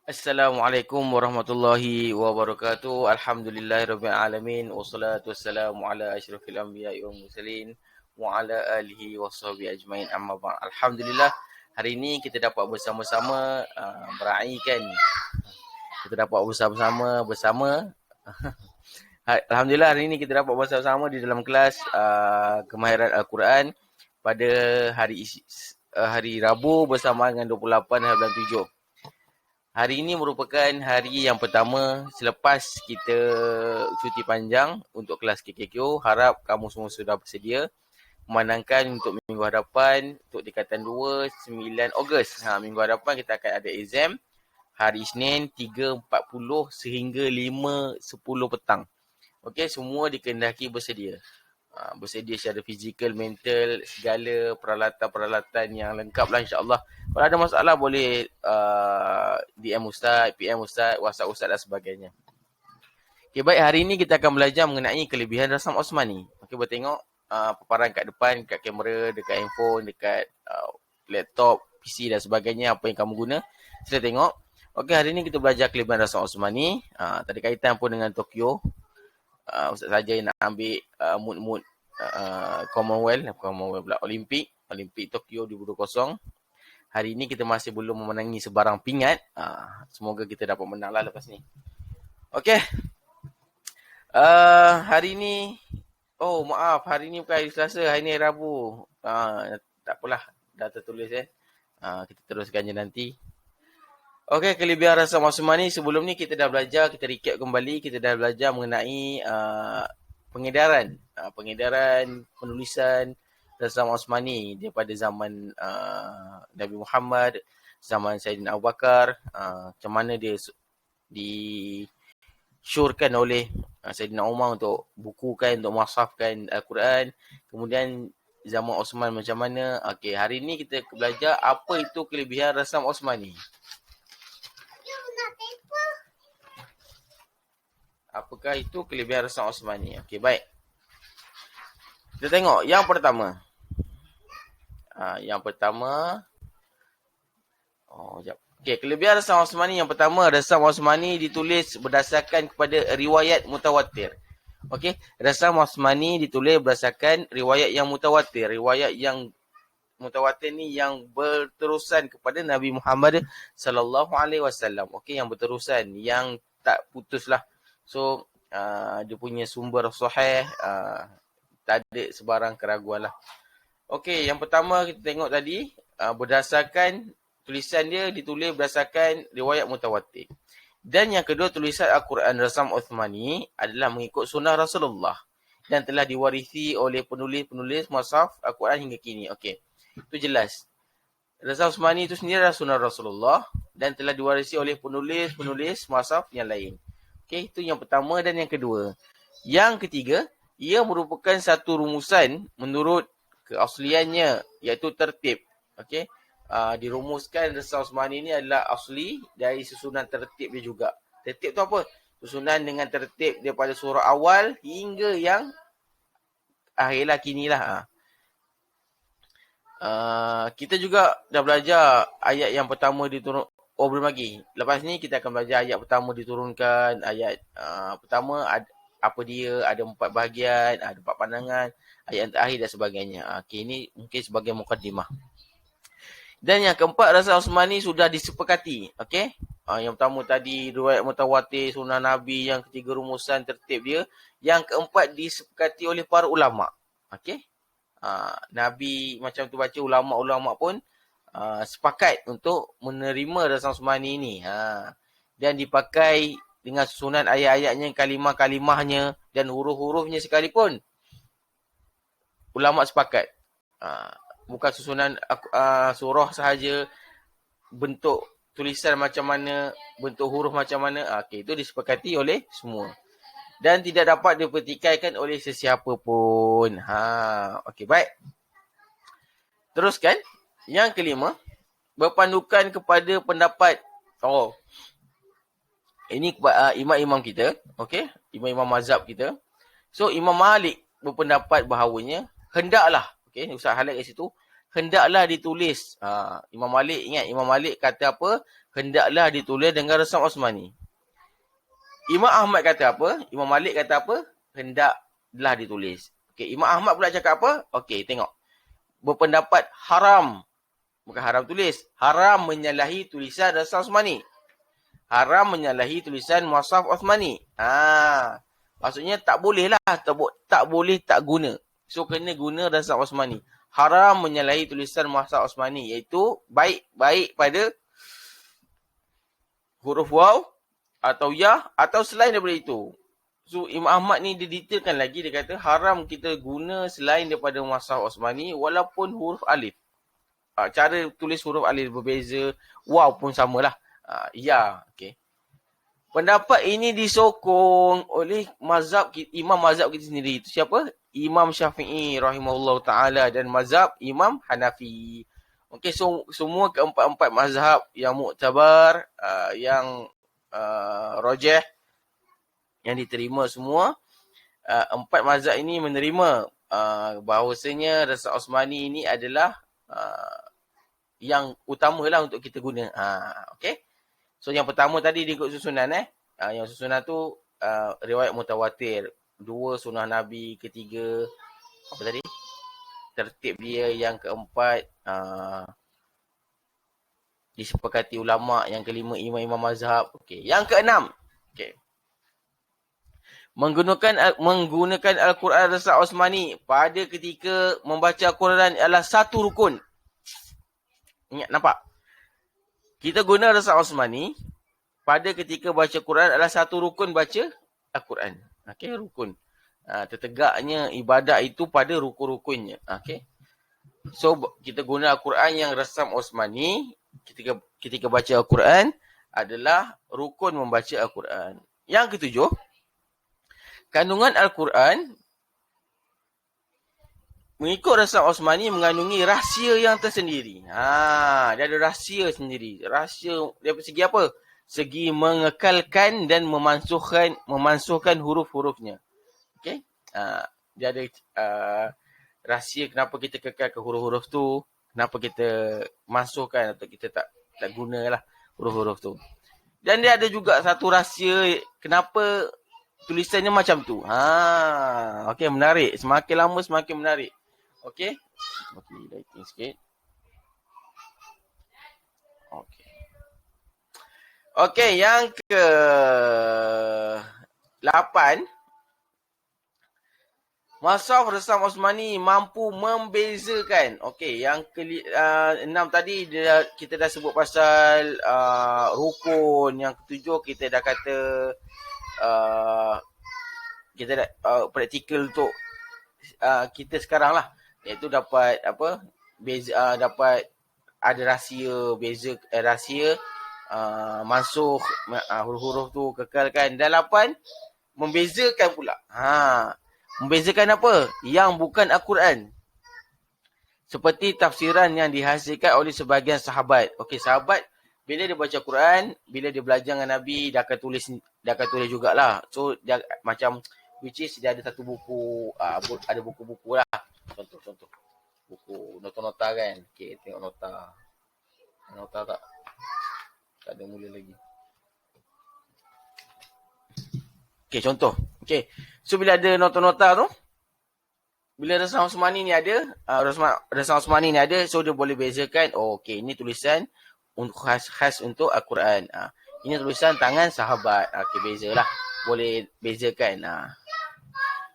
Assalamualaikum warahmatullahi wabarakatuh. Alhamdulillahirabbil alamin wassalatu wassalamu ala asyrafil anbiya'i wal mursalin wa ala alihi washabihi ajmain amma ba'd. Alhamdulillah hari ini kita dapat bersama-sama meraihkan kita dapat bersama Alhamdulillah hari ini kita dapat bersama-sama di dalam kelas kemahiran Al-Quran pada hari Rabu bersama dengan 28 bulan 7. Hari ini merupakan hari yang pertama selepas kita cuti panjang untuk kelas KKQ. Harap kamu semua sudah bersedia. Memandangkan untuk minggu hadapan, untuk tingkatan 2, 9 Ogos. Minggu hadapan kita akan ada exam. Hari Isnin 3.40 sehingga 5.10 petang. Okey, semua dikehendaki bersedia. Bersedia secara fizikal, mental, segala peralatan-peralatan yang lengkap lah insyaAllah. Kalau ada masalah boleh DM Ustaz, PM Ustaz, WhatsApp Ustaz dan sebagainya. Okay, baik, hari ini kita akan belajar mengenai kelebihan rasam Osmani. Okay, boleh tengok paparan kat depan, dekat kamera, dekat handphone, dekat laptop, PC dan sebagainya, apa yang kamu guna. Sila tengok. Okay, hari ini kita belajar kelebihan rasam Osmani. Tak ada kaitan pun dengan Tokyo. Ustaz saja yang nak ambil mood Commonwealth pula, Olimpik Tokyo 2020. Hari ini kita masih belum memenangi sebarang pingat. Semoga kita dapat menang lah lepas ni. Okey. Hari ni, maaf, hari ni bukan hari Selasa, hari ni hari Rabu. Tak apalah, dah tertulis kita teruskan je nanti. Okey, kelebihan rasam Osmani. Sebelum ni kita dah belajar, kita recap kembali, kita dah belajar mengenai pengedaran penulisan rasam Osmani daripada zaman Nabi Muhammad, zaman Sayyidina Abu Bakar, macam mana dia disyurkan oleh Sayyidina Umar untuk bukukan, untuk mushafkan Al-Quran. Kemudian zaman Osman macam mana. Okey, hari ni kita belajar apa itu kelebihan rasam Osmani. Apakah itu kelebihan rasam Osmani? Okey, baik. Kita tengok yang pertama. Okey, kelebihan rasam Osmani yang pertama, rasam Osmani ditulis berdasarkan kepada riwayat mutawatir. Okey, rasam Osmani ditulis berdasarkan riwayat yang mutawatir. Riwayat yang mutawatir ni yang berterusan kepada Nabi Muhammad sallallahu alaihi wasallam. Okey, yang berterusan, yang tak putuslah. So, dia punya sumber sahih, tak ada sebarang keraguan lah. Okey, yang pertama kita tengok tadi, berdasarkan tulisan dia ditulis berdasarkan riwayat mutawatir. Dan yang kedua, tulisan Al-Quran rasam Osmani adalah mengikut sunnah Rasulullah dan telah diwarisi oleh penulis-penulis mushaf Al-Quran hingga kini. Okey, itu jelas. Rasam Osmani itu sendiri adalah sunnah Rasulullah dan telah diwarisi oleh penulis-penulis mushaf yang lain. Okey, itu yang pertama dan yang kedua. Yang ketiga, ia merupakan satu rumusan menurut keasliannya, iaitu tertib. Okey, dirumuskan rasam Osmani ini adalah asli dari susunan tertib dia juga. Tertib tu apa? Susunan dengan tertib daripada surah awal hingga yang akhirlah kinilah. Kita juga dah belajar ayat yang pertama diturun. Belum lagi. Lepas ni kita akan belajar ayat pertama diturunkan. Ayat pertama apa dia, ada 4 bahagian, ada 4 pandangan, ayat yang terakhir dan sebagainya. Okey, ini mungkin sebagai mukadimah. Dan yang keempat, rasam Osmani sudah disepakati. Okey. Yang pertama tadi riwayat mutawatir, sunnah Nabi, yang ketiga rumusan tertib dia, yang keempat disepakati oleh para ulama. Okey. Nabi macam tu baca, ulama-ulama pun sepakat untuk menerima rasam Osmani ini. Dan dipakai dengan susunan ayat-ayatnya, kalimah-kalimahnya dan huruf-hurufnya sekalipun. Ulama sepakat. Bukan susunan surah sahaja, bentuk tulisan macam mana, bentuk huruf macam mana. Okey, itu disepakati oleh semua. Dan tidak dapat dipertikaikan oleh sesiapa pun. Okey, baik. Teruskan. Yang kelima, berpandukan kepada pendapat. Ini imam-imam kita. Okey, imam-imam mazhab kita. So, Imam Malik berpendapat bahawanya hendaklah, okey, Ustaz highlight kat situ, hendaklah ditulis. Imam Malik, ingat Imam Malik kata apa? Hendaklah ditulis dengan resam Osmani. Imam Ahmad kata apa? Imam Malik kata apa? Hendaklah ditulis. Okey, Imam Ahmad pula cakap apa? Okey, tengok. Berpendapat haram. Bukan haram tulis. Haram menyalahi tulisan resam Osmani. Haram menyalahi tulisan mushaf Osmani. Maksudnya tak boleh lah. Tak boleh tak guna. So, kena guna resam Osmani. Haram menyalahi tulisan mushaf Osmani. Iaitu baik pada huruf waw atau ya atau selain daripada itu. So, Imam Ahmad ni dia detailkan lagi. Dia kata haram kita guna selain daripada mushaf Osmani walaupun huruf alif. Cara tulis huruf alif berbeza. Waw pun samalah. Ya, okey. Pendapat ini disokong oleh imam mazhab kita sendiri. Itu siapa? Imam Syafi'i rahimahullah ta'ala dan mazhab Imam Hanafi. Okey, so semua keempat-empat mazhab yang muktabar, yang rajih, yang diterima semua, empat mazhab ini menerima bahawasanya resam Osmani ini adalah yang utamalah untuk kita guna. Okey. So yang pertama tadi dia ikut susunan yang susunan tu riwayat mutawatir, 2 sunnah Nabi, ketiga apa tadi? Tertib dia, yang keempat disepakati ulama, yang kelima imam-imam mazhab. Okey, yang keenam. Okey. Menggunakan Al-Quran resam Osmani pada ketika membaca Al-Quran adalah satu rukun. Ingat, nampak? Kita guna resam Osmani pada ketika baca Quran adalah satu rukun baca Al-Quran. Okey, rukun. Tertegaknya ibadat itu pada rukun-rukunnya. Okey. So, kita guna Al-Quran yang resam Osmani ketika baca Al-Quran adalah rukun membaca Al-Quran. Yang ketujuh, kandungan Al-Quran mengikut resam Osmani mengandungi rahsia yang tersendiri. Dia ada rahsia sendiri. Rahsia dari segi apa? Segi mengekalkan dan memansuhkan huruf-hurufnya. Okey? Dia ada rahsia kenapa kita kekalkan huruf-huruf tu, kenapa kita mansuhkan atau kita tak gunalah huruf-huruf tu. Dan dia ada juga satu rahsia kenapa tulisannya macam tu. Okey, menarik. Semakin lama semakin menarik. Okey. Okey, lighting sikit. Okey. Okey, yang ke 8. Mushaf resam Osmani mampu membezakan. Okey, yang ke 6 tadi kita dah sebut pasal rukun. Yang ke-7 kita dah kata kita dah praktikal untuk kita sekarang lah. Iaitu dapat apa? Dapat ada rahsia, rahsia mansuh huruf-huruf tu kekalkan. Dan 8 membezakan pula. Membezakan apa? Yang bukan Al-Quran. Seperti tafsiran yang dihasilkan oleh sebahagian sahabat. Okey, sahabat bila dia baca Quran, bila dia belajar dengan Nabi, dia akan tulis jugalah. So dia macam which is dia ada satu buku, ada buku-buku lah. Contoh. Buku nota-nota kan. Okey, tengok nota. Nota tak? Tak ada mula lagi. Okey, contoh. Okey. So bila ada nota-nota tu, bila resam Osmani ni ada, resam Osmani ni ada, so dia boleh bezakan, okey, ini tulisan khas untuk Al-Quran. Ini tulisan tangan sahabat. Okey, bezalah. Boleh bezakan.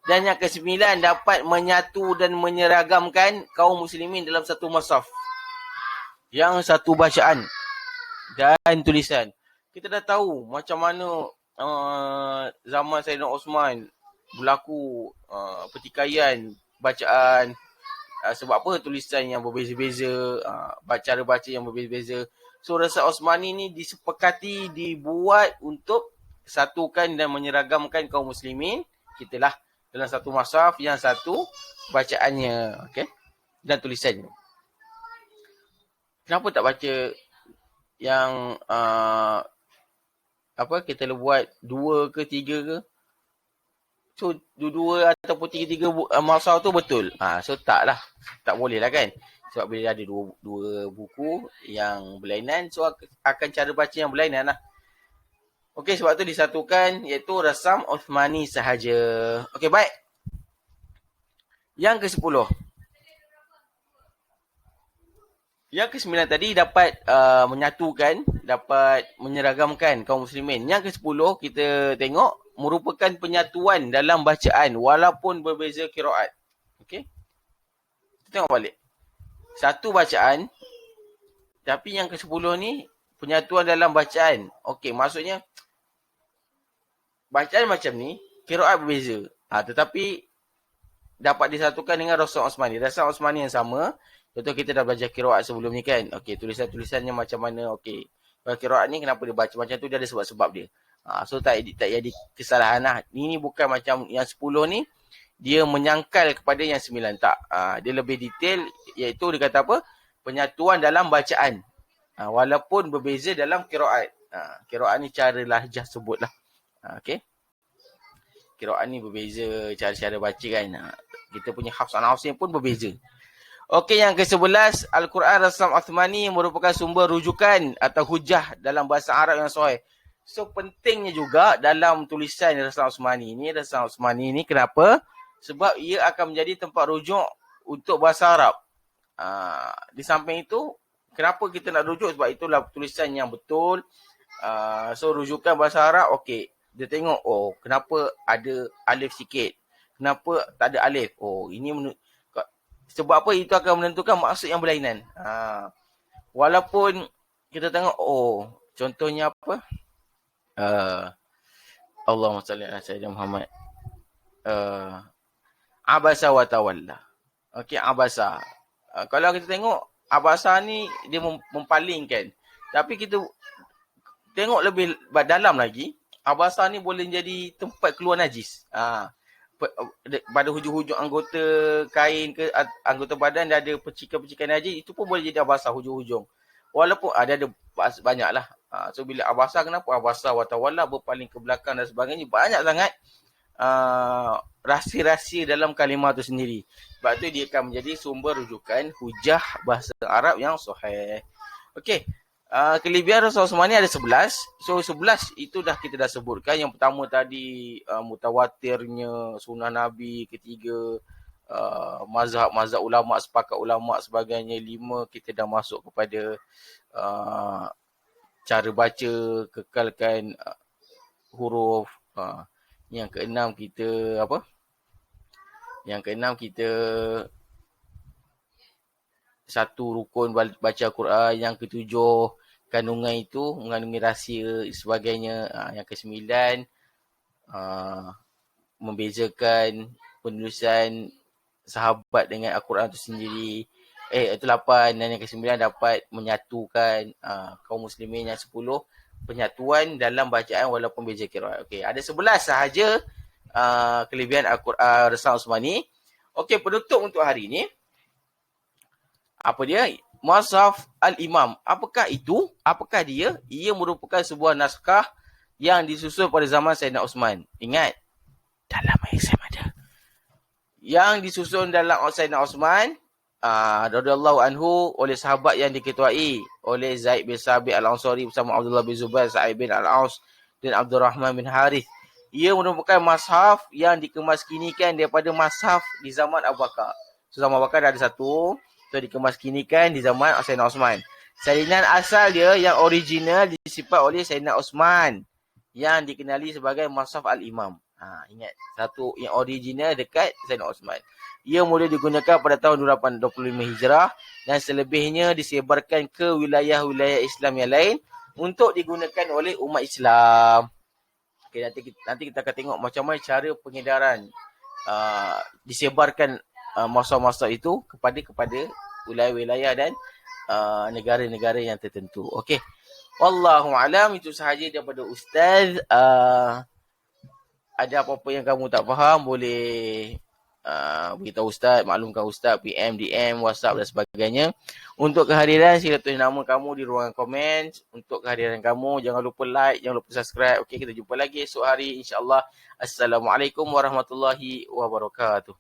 Dan yang ke-9, dapat menyatu dan menyeragamkan kaum muslimin dalam satu mushaf. Yang satu bacaan dan tulisan. Kita dah tahu macam mana zaman Sayyidina Osman berlaku pertikaian bacaan. Sebab apa? Tulisan yang berbeza-beza, cara baca yang berbeza-beza. So, resam Osmani ni disepakati, dibuat untuk satukan dan menyeragamkan kaum muslimin. Kita lah dalam satu mushaf, yang satu bacaannya, okey, dan tulisannya. Kenapa tak baca yang kita buat 2 ke 3 ke? So, 2 ataupun 3 mushaf tu betul. So, tak boleh lah kan. Sebab bila ada dua buku yang berlainan, so akan cara baca yang berlainan lah. Okey, sebab tu disatukan iaitu Rasam Uthmani sahaja. Okey, baik. Yang ke-10. Yang ke-9 tadi dapat menyatukan, dapat menyeragamkan kaum muslimin. Yang ke-10 kita tengok merupakan penyatuan dalam bacaan walaupun berbeza qiraat. Okey. Kita tengok balik. Satu bacaan, tapi yang ke-10 ni penyatuan dalam bacaan. Okey, maksudnya bacaan macam ni, qiraat berbeza. Tetapi dapat disatukan dengan Rasam Uthmani. Rasam Uthmani yang sama. Contoh kita dah belajar qiraat sebelum ni kan. Okey, tulisan-tulisannya macam mana. Okey. Kalau qiraat ni kenapa dia baca macam tu, dia ada sebab-sebab dia. So tak jadi kesalahan lah. Ini bukan macam yang 10 ni, dia menyangkal kepada yang 9. Tak. Dia lebih detail, iaitu dia kata apa? Penyatuan dalam bacaan. Walaupun berbeza dalam qiraat. Qiraat ni cara lahjah sebut lah. Okey. Qiraat ni berbeza cara-cara baca kan. Kita punya Hafs dan Asim pun berbeza. Okey, yang ke-11, Al-Quran Rasam Uthmani merupakan sumber rujukan atau hujah dalam bahasa Arab yang sahih. So, pentingnya juga dalam tulisan Rasam Uthmani ni, kenapa? Sebab ia akan menjadi tempat rujuk untuk bahasa Arab. Di samping itu, kenapa kita nak rujuk? Sebab itulah tulisan yang betul. So, rujukan bahasa Arab, okey. Dia tengok, kenapa ada alif sikit? Kenapa tak ada alif? Ini sebab apa? Itu akan menentukan maksud yang berlainan. Walaupun kita tengok, contohnya apa? Allahumma salli ala Sayyidina Muhammad. Abasa wa tawalla. Okey, abasa. Kalau kita tengok, abasa ni dia mempalingkan. Tapi kita tengok lebih dalam lagi, abasa ni boleh jadi tempat keluar najis. Pada hujung-hujung anggota kain ke anggota badan dia ada percikan-percikan najis, itu pun boleh jadi abasa hujung-hujung. Walaupun ada banyaklah. So bila abasa, kenapa abasa wa tawalla berpaling ke belakang dan sebagainya, banyak sangat rahsia-rahsia dalam kalimah itu sendiri. Sebab tu dia akan menjadi sumber rujukan hujah bahasa Arab yang sahih. Okey. Kelebihan Rasam Uthmani ada 11. So 11 itu kita dah sebutkan. Yang pertama tadi mutawatirnya sunnah Nabi. Ketiga mazhab ulama, sepakat ulama sebagainya. 5 kita dah masuk kepada cara baca, kekalkan huruf. Yang keenam kita apa? Yang keenam kita satu rukun baca Quran. Yang ketujuh kandungan itu mengandungi rahsia sebagainya. Yang kesembilan membezakan penulisan sahabat dengan Al-Quran itu sendiri. Itu 8. Dan yang kesembilan dapat menyatukan kaum muslimin. Yang 10 penyatuan dalam bacaan walaupun beza qiraat. Okey, ada 11 sahaja kelebihan Al-Quran Rasam Uthmani. Okey, penutup untuk hari ini. Apa dia? Mushaf Al-Imam. Apakah itu? Apakah dia? Ia merupakan sebuah naskah yang disusun pada zaman Sayyidina Uthman. Ingat, dalam exam ada. Yang disusun dalam Sayyidina Uthman radhiyallahu anhu oleh sahabat yang diketuai oleh Zaid bin Sabit Al-Ansari bersama Abdullah bin Zubair, Sa'id bin Al-Aus dan Abdurrahman bin Harith. Ia merupakan mushaf yang dikemaskinikan daripada mushaf di zaman Abu Bakar. So, zaman Abu Bakar dah ada satu. So, dikemaskinikan di zaman Sayyidina Uthman. Salinan asal dia yang original disifat oleh Sayyidina Uthman yang dikenali sebagai Mushaf Al-Imam. Ingat, satu yang original dekat Sayyidina Uthman. Ia mula digunakan pada tahun 825 Hijrah dan selebihnya disebarkan ke wilayah-wilayah Islam yang lain untuk digunakan oleh umat Islam. Okay, nanti kita akan tengok macam mana cara pengedaran disebarkan mushaf-mushaf itu kepada wilayah-wilayah dan negara-negara yang tertentu. Okey. Wallahu alam, itu sahaja daripada Ustaz. Ada apa-apa yang kamu tak faham, boleh beritahu Ustaz, maklumkan Ustaz, PM, DM, WhatsApp dan sebagainya. Untuk kehadiran, sila tulis nama kamu di ruangan komen. Untuk kehadiran kamu, jangan lupa like, jangan lupa subscribe. Okey, kita jumpa lagi esok hari insya-Allah. Assalamualaikum warahmatullahi wabarakatuh.